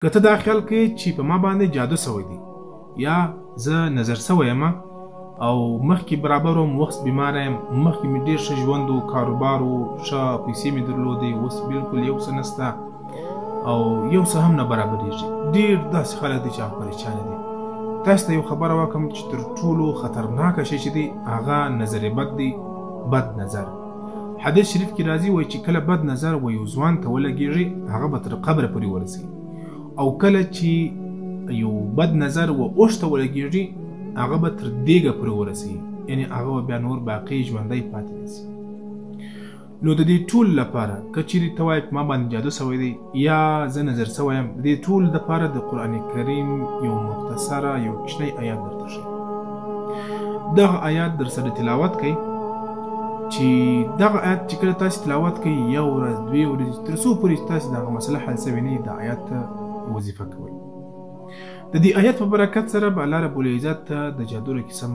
که ته دا خیال کوې چې په ما باندې جادو سوی دی یا زه نظر سوی یم او مخکې برابر وم، وخت بیماره یم، مخکې مې ډېر ښه ژوند و، کاروبار و، ښه پیسې مې درلودې، اوس بلکل یو څه نشته او یو څه هم نه برابرېږي. ډېر داسې خلک دي چې هغه پریشانه دي. تاسو ته یو خبره وکړم چې تر ټولو خطرناکه شی چې دی هغه نظر بد دی، بد نظر. حدیث شریف کې راځي وایي چې کله بد نظر و یو ځوان ته ولګېږي هغه به تر قبره پورې ورسي، او کله چې یو بد نظر و اوښ ته ولګېږي هغه به تر دیګه پورې ورسي، یعنې هغه به بیا نور باقي ژوندی پاتې نشي. نو د دې ټول لپاره که چیرې ته وایې په ما باندې جادو سوی دی یا زه نظر سوی یم، د دې ټول دپاره د قرآن کریم یو مختصره یو کوچنی آیات درته ښیم. دغه آیات در سره تلاوت کوئ چې دغه آیات چې کله تاسې تلاوت کوئ یو ورځ دوې ورځې تر څو پورې تاسې دغه مسله حل سوې نه وي د آیات ته وظیفه کوئ. د دې آیات په برکت سره به الله رب العزت ته د جادو له قسم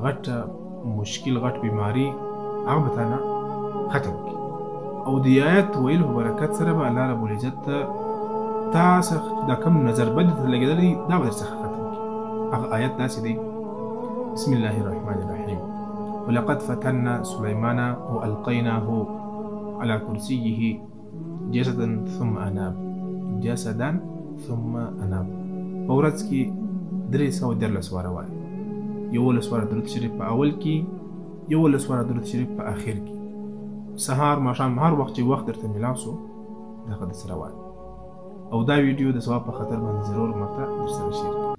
غټ مشکل غټ بیماري هغه به تانه ختم کړي، او د آیات ویلو په برکت سره به الله رب العزت ته تاسو دا کوم نظر بد ته لګېدلی دا به درڅخه ختم کړي. هغه آیت داسې دی: بسم الله الرحمن الرحیم ولقد فتنا سلیمان والقیناه على کرسیه جسدا ثم اناب جسدا ثم اناب. په ورځ کې 314 واره وایي، 11 واره درود شریف په اول کې، 11 واره درود شریف په اخر کې، سهار ماښام هر وخت چې وخت درته میلاو سو دغه درسره وایي. او دا ویډیو د ثواب په خاطر باندې ضرور ماته درسره شیر کړئ.